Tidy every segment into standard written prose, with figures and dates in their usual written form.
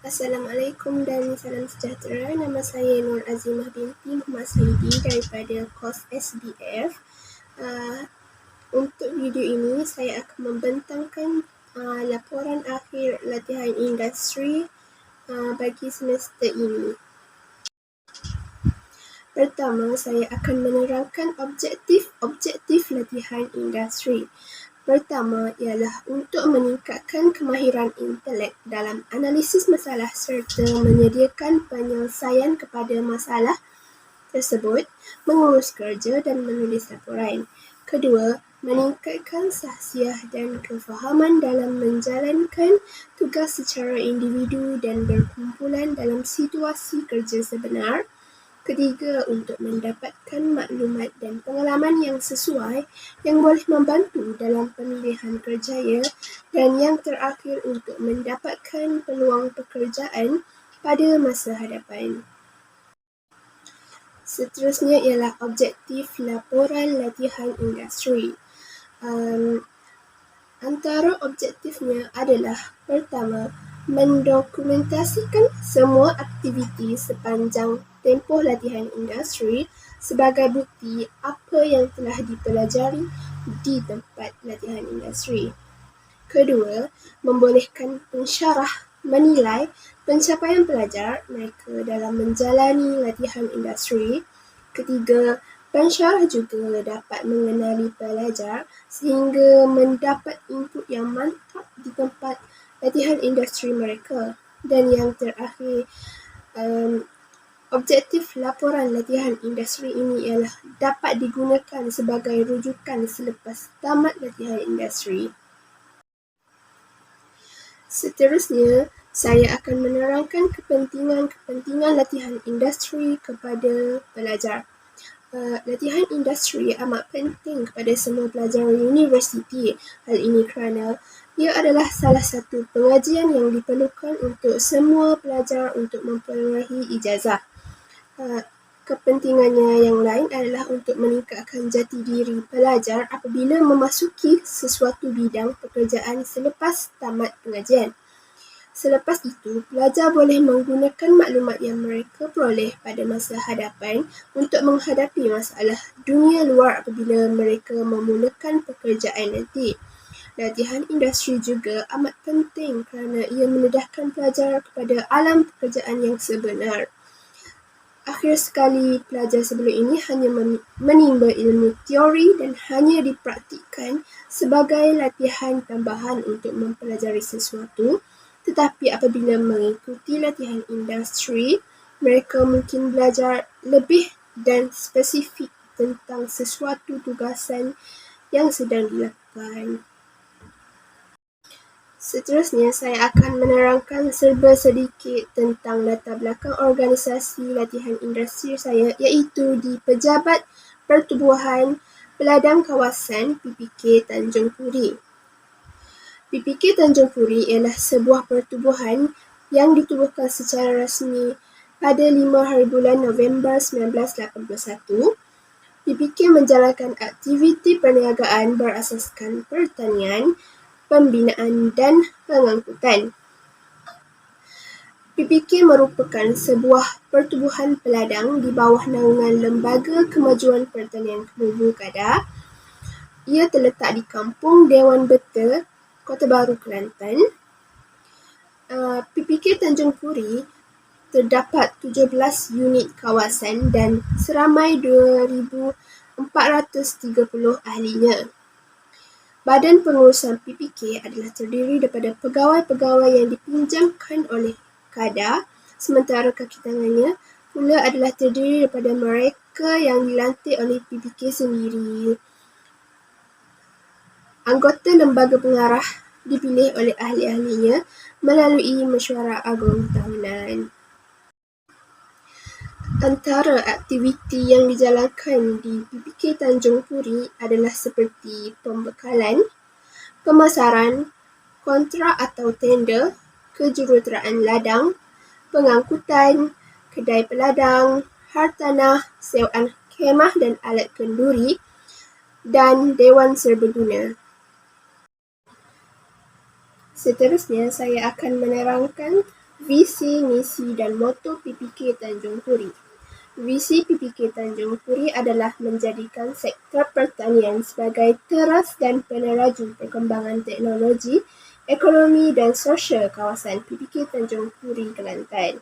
Assalamualaikum dan salam sejahtera. Nama saya Nur Azimah binti Muhammad Saidi daripada kos SBF. Untuk video ini saya akan membentangkan laporan akhir latihan industri bagi semester ini. Pertama, saya akan menerangkan objektif latihan industri. Pertama ialah untuk meningkatkan kemahiran intelek dalam analisis masalah serta menyediakan penyelesaian kepada masalah tersebut, mengurus kerja dan menulis laporan. Kedua, meningkatkan sahsiah dan kefahaman dalam menjalankan tugas secara individu dan berkumpulan dalam situasi kerja sebenar. Ketiga, untuk mendapatkan maklumat dan pengalaman yang sesuai yang boleh membantu dalam pemilihan kerjaya. Dan yang terakhir, untuk mendapatkan peluang pekerjaan pada masa hadapan. Seterusnya ialah objektif laporan latihan industri. Antara objektifnya adalah pertama, mendokumentasikan semua aktiviti sepanjang tempoh latihan industri sebagai bukti apa yang telah dipelajari di tempat latihan industri. Kedua, membolehkan pensyarah menilai pencapaian pelajar mereka dalam menjalani latihan industri. Ketiga, pensyarah juga dapat mengenali pelajar sehingga mendapat input yang mantap di tempat latihan industri mereka. Dan yang terakhir, objektif laporan latihan industri ini ialah dapat digunakan sebagai rujukan selepas tamat latihan industri. Seterusnya, saya akan menerangkan kepentingan latihan industri kepada pelajar. Latihan industri amat penting kepada semua pelajar universiti. Hal ini kerana ia adalah salah satu pengajian yang diperlukan untuk semua pelajar untuk memperolehi ijazah. Kepentingannya yang lain adalah untuk meningkatkan jati diri pelajar apabila memasuki sesuatu bidang pekerjaan selepas tamat pengajian. Selepas itu, pelajar boleh menggunakan maklumat yang mereka peroleh pada masa hadapan untuk menghadapi masalah dunia luar apabila mereka memulakan pekerjaan nanti. Latihan industri juga amat penting kerana ia mendedahkan pelajar kepada alam pekerjaan yang sebenar. Akhir sekali, pelajar sebelum ini hanya menimba ilmu teori dan hanya dipraktikkan sebagai latihan tambahan untuk mempelajari sesuatu. Tetapi apabila mengikuti latihan industri, mereka mungkin belajar lebih dan spesifik tentang sesuatu tugasan yang sedang dilakukan. Seterusnya, saya akan menerangkan serba sedikit tentang latar belakang organisasi latihan industri saya, iaitu di Pejabat Pertubuhan Peladang Kawasan PPK Tanjung Puri. PPK Tanjung Puri ialah sebuah pertubuhan yang ditubuhkan secara rasmi pada 5 hari bulan November 1981. PPK menjalankan aktiviti perniagaan berasaskan pertanian, pembinaan dan pengangkutan. PPK merupakan sebuah pertubuhan peladang di bawah naungan Lembaga Kemajuan Pertanian Kemubu Kedah. Ia terletak di Kampung Dewan Beta, Kota Baru, Kelantan. PPK Tanjung Puri terdapat 17 unit kawasan dan seramai 2,430 ahlinya. Badan pengurusan PPK adalah terdiri daripada pegawai-pegawai yang dipinjamkan oleh Kedah, sementara kaki tangannya pula adalah terdiri daripada mereka yang dilantik oleh PPK sendiri. Anggota lembaga pengarah dipilih oleh ahli-ahlinya melalui mesyuarat agung tahunan. Antara aktiviti yang dijalankan di PPK Tanjung Puri adalah seperti pembekalan, pemasaran, kontrak atau tender, kejuruteraan ladang, pengangkutan, kedai peladang, hartanah, sewaan khemah dan alat kenduri, dan dewan serbaguna. Seterusnya, saya akan menerangkan Visi, misi dan moto PPK Tanjung Puri. Visi PPK Tanjung Puri adalah menjadikan sektor pertanian sebagai teras dan peneraju perkembangan teknologi, ekonomi dan sosial kawasan PPK Tanjung Puri, Kelantan.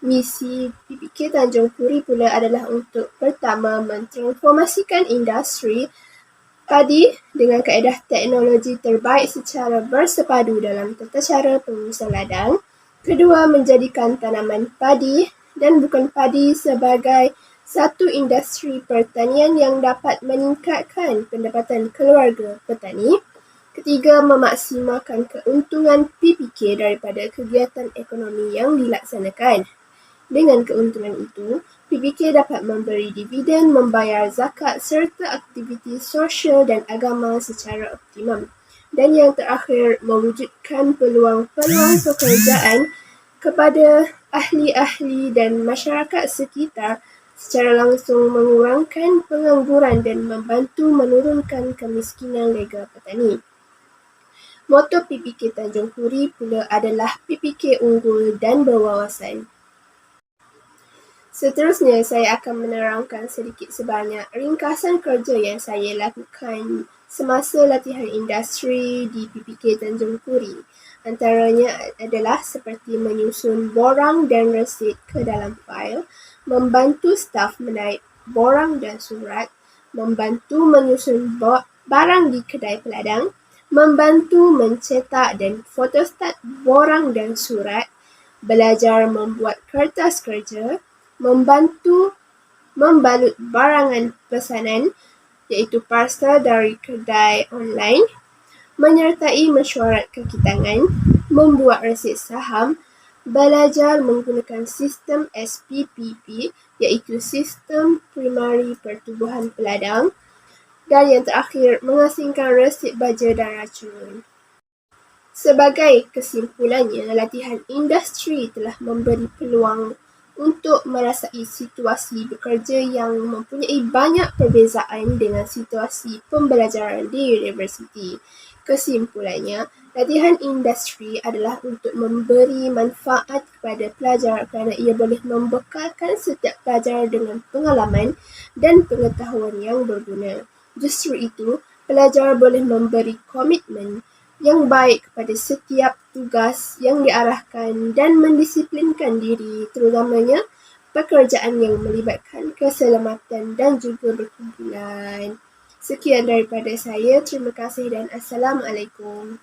Misi PPK Tanjung Puri pula adalah untuk pertama mentransformasikan industri padi dengan kaedah teknologi terbaik secara bersepadu dalam tata cara pengurusan ladang. Kedua, menjadikan tanaman padi dan bukan padi sebagai satu industri pertanian yang dapat meningkatkan pendapatan keluarga petani. Ketiga, memaksimalkan keuntungan PPK daripada kegiatan ekonomi yang dilaksanakan. Dengan keuntungan itu, PPK dapat memberi dividen, membayar zakat serta aktiviti sosial dan agama secara optimum. Dan yang terakhir, mewujudkan peluang-peluang pekerjaan kepada ahli-ahli dan masyarakat sekitar secara langsung mengurangkan pengangguran dan membantu menurunkan kemiskinan lega petani. Moto PPK Tanjung Puri pula adalah PPK unggul dan berwawasan. Seterusnya, saya akan menerangkan sedikit sebanyak ringkasan kerja yang saya lakukan semasa latihan industri di PPK Tanjung Puri. Antaranya adalah seperti menyusun borang dan resit ke dalam fail, membantu staf menaip borang dan surat, membantu menyusun barang di kedai peladang, membantu mencetak dan fotostat borang dan surat, belajar membuat kertas kerja, membantu membalut barangan pesanan iaitu parcel dari kedai online, menyertai mesyuarat kaki tangan, membuat resit saham, belajar menggunakan sistem SPPP iaitu Sistem Primari Pertubuhan Peladang, dan yang terakhir mengasingkan resit baja dan racun. Sebagai kesimpulannya, latihan industri telah memberi peluang untuk merasai situasi bekerja yang mempunyai banyak perbezaan dengan situasi pembelajaran di universiti. Kesimpulannya, latihan industri adalah untuk memberi manfaat kepada pelajar kerana ia boleh membekalkan setiap pelajar dengan pengalaman dan pengetahuan yang berguna. Justru itu, pelajar boleh memberi komitmen yang baik kepada setiap tugas yang diarahkan dan mendisiplinkan diri, terutamanya pekerjaan yang melibatkan keselamatan dan juga berkumpulan. Sekian daripada saya, terima kasih dan Assalamualaikum.